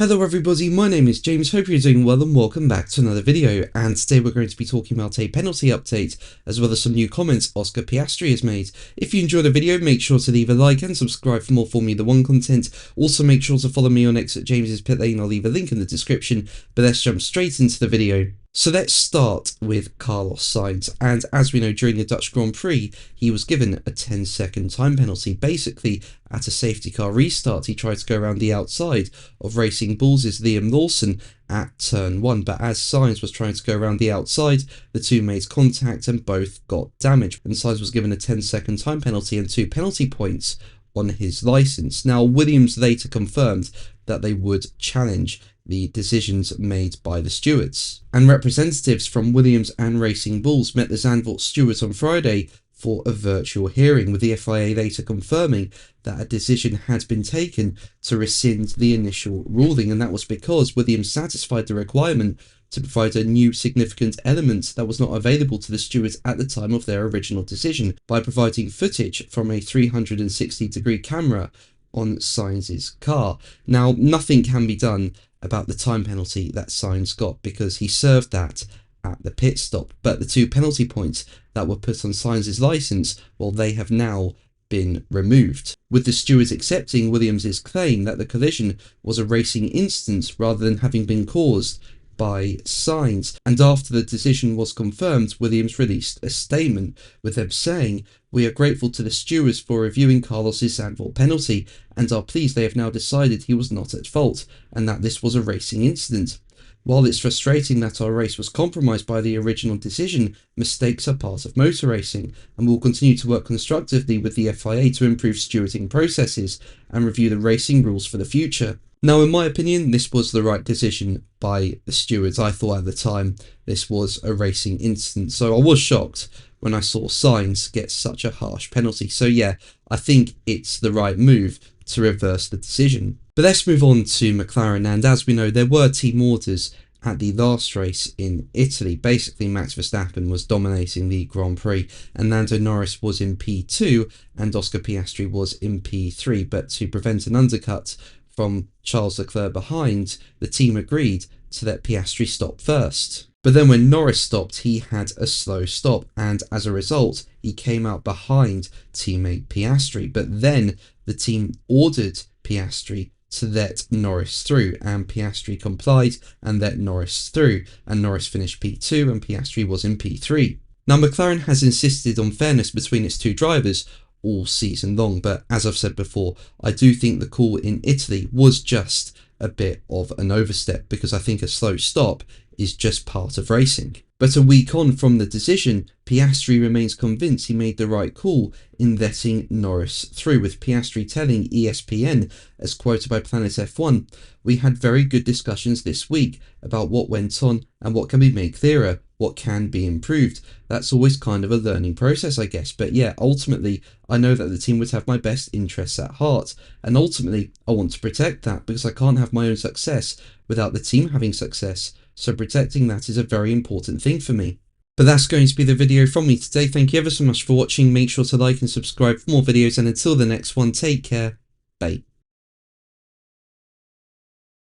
Hello everybody, my name is James, hope you're doing well and welcome back to another video, and today we're going to be talking about a penalty update as well as some new comments Oscar Piastri has made. If you enjoyed the video, make sure to leave a like and subscribe for more Formula 1 content. Also make sure to follow me on X at James's Pit Lane, I'll leave a link in the description, but let's jump straight into the video. So let's start with Carlos Sainz, and as we know, during the Dutch Grand Prix, he was given a 10-second time penalty. Basically, at a safety car restart, he tried to go around the outside of Racing Bulls' Liam Lawson at turn 1, but as Sainz was trying to go around the outside, the two made contact and both got damaged, and Sainz was given a 10-second time penalty and 2 penalty points on his licence. Now, Williams later confirmed that they would challenge the decisions made by the stewards, and representatives from Williams and Racing Bulls met the Zandvoort stewards on Friday for a virtual hearing, with the FIA later confirming that a decision had been taken to rescind the initial ruling, and that was because Williams satisfied the requirement to provide a new significant element that was not available to the stewards at the time of their original decision by providing footage from a 360-degree camera on Sainz's car. Now, nothing can be done about the time penalty that Sainz got because he served that at the pit stop, but the 2 penalty points that were put on Sainz's licence, well, they have now been removed, with the stewards accepting Williams's claim that the collision was a racing incident rather than having been caused by Sainz. And after the decision was confirmed, Williams released a statement with them saying, "We are grateful to the stewards for reviewing Carlos's Zandvoort penalty and are pleased they have now decided he was not at fault and that this was a racing incident. While it's frustrating that our race was compromised by the original decision, mistakes are part of motor racing, and we'll continue to work constructively with the FIA to improve stewarding processes and review the racing rules for the future." Now, in my opinion, this was the right decision by the stewards. I thought at the time this was a racing incident, so I was shocked when I saw Sainz get such a harsh penalty. So yeah, I think it's the right move to reverse the decision. But let's move on to McLaren, and as we know, there were team orders at the last race in Italy. Basically, Max Verstappen was dominating the Grand Prix, and Lando Norris was in P2 and Oscar Piastri was in P3, but to prevent an undercut from Charles Leclerc behind, the team agreed to let Piastri stop first. But then when Norris stopped, he had a slow stop, and as a result, he came out behind teammate Piastri. But then the team ordered Piastri to let Norris through, and Piastri complied and let Norris through, and Norris finished P2 and Piastri was in P3. Now, McLaren has insisted on fairness between its two drivers all season long, but as I've said before, I do think the call in Italy was just a bit of an overstep, because I think a slow stop is just part of racing. But a week on from the decision, Piastri remains convinced he made the right call in letting Norris through, with Piastri telling ESPN, as quoted by Planet F1, "We had very good discussions this week about what went on and what can be made clearer, what can be improved. That's always kind of a learning process, I guess. But yeah, ultimately, I know that the team would have my best interests at heart. And ultimately, I want to protect that because I can't have my own success without the team having success. So protecting that is a very important thing for me." But that's going to be the video from me today. Thank you ever so much for watching. Make sure to like and subscribe for more videos. And until the next one, take care. Bye.